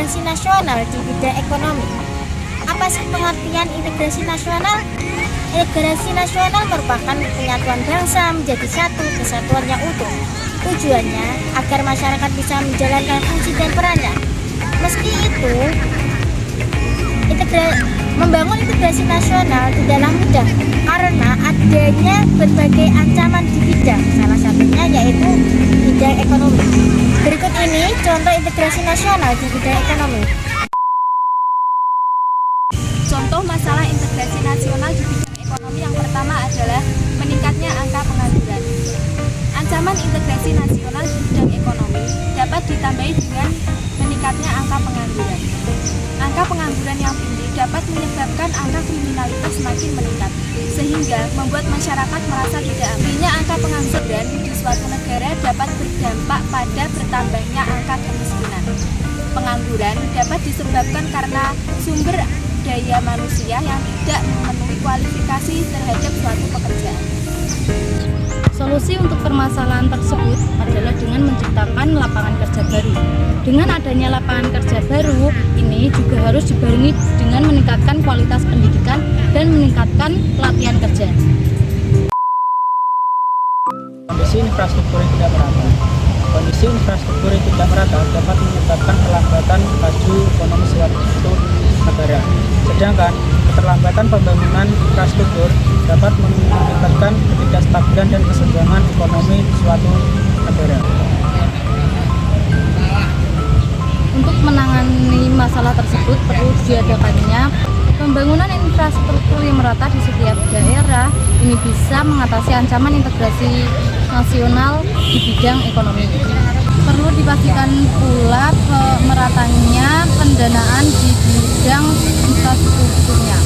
integrasi nasional di bidang ekonomi. Apa sih pengertian integrasi nasional? Integrasi nasional merupakan penyatuan bangsa menjadi satu kesatuan yang utuh. Tujuannya agar masyarakat bisa menjalankan fungsi dan perannya. Meski itu, membangun integrasi nasional tidaklah mudah karena adanya berbagai ancaman di bidang, salah satunya yaitu bidang ekonomi. Berikut ini contoh integrasi nasional di bidang ekonomi. Contoh masalah integrasi nasional di bidang ekonomi yang pertama adalah meningkatnya angka pengangguran. Ancaman integrasi nasional di bidang ekonomi dapat ditambahi dengan meningkatnya angka pengangguran. Angka pengangguran yang tinggi dapat menyebabkan angka kriminalitas semakin meningkat, sehingga membuat masyarakat merasa tidak aman. Tingginya angka pengangguran di suatu negara dapat berdampak pada bertambahnya angka kemiskinan. Pengangguran dapat disebabkan karena sumber daya manusia yang tidak memenuhi kualifikasi terhadap suatu pekerjaan. Solusi untuk permasalahan tersebut adalah dengan menciptakan lapangan kerja baru. Dengan adanya lapangan kerja baru, ini juga harus dibarengi dengan meningkatkan kualitas pendidikan dan meningkatkan pelatihan kerja. Kondisi infrastruktur yang tidak merata. Kondisi infrastruktur yang tidak merata dapat menyebabkan perlambatan laju ekonomi suatu negara. Sedangkan keterlambatan pembangunan infrastruktur dapat mengakibatkan ketidakstabilan dan kesenjangan ekonomi suatu negara. Untuk menangani masalah tersebut perlu diadakannya pembangunan infrastruktur yang merata di setiap daerah. Ini bisa mengatasi ancaman integrasi nasional di bidang ekonomi. Perlu dipastikan pula meratanya pendanaan di bidang infrastrukturnya.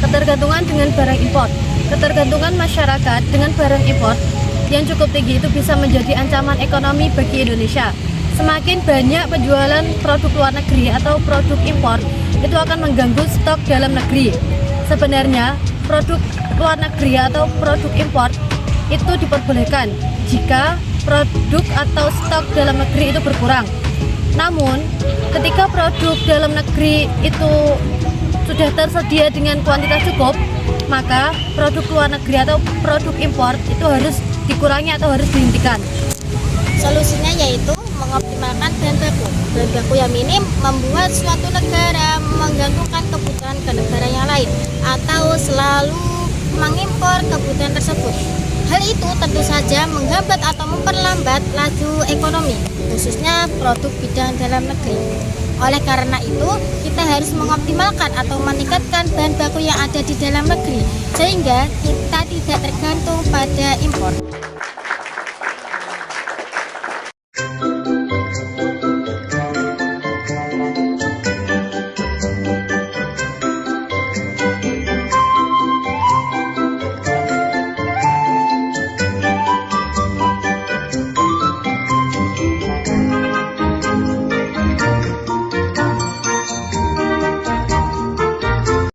Ketergantungan dengan barang impor. Ketergantungan masyarakat dengan barang impor yang cukup tinggi itu bisa menjadi ancaman ekonomi bagi Indonesia. Semakin banyak penjualan produk luar negeri atau produk impor, itu akan mengganggu stok dalam negeri. Sebenarnya, produk luar negeri atau produk impor itu diperbolehkan jika produk atau stok dalam negeri itu berkurang. Namun, ketika produk dalam negeri itu sudah tersedia dengan kuantitas cukup, maka produk luar negeri atau produk impor itu harus dikurangi atau harus dihentikan. Solusinya yaitu mengoptimalkan bahan baku. Bahan baku yang minim membuat suatu negara menggantungkan kebutuhan ke negara yang lain atau selalu mengimpor kebutuhan tersebut. Hal itu tentu saja menghambat atau memperlambat laju ekonomi, khususnya produk bidang dalam negeri. Oleh karena itu, kita harus mengoptimalkan atau meningkatkan bahan baku yang ada di dalam negeri, sehingga kita tidak tergantung pada impor.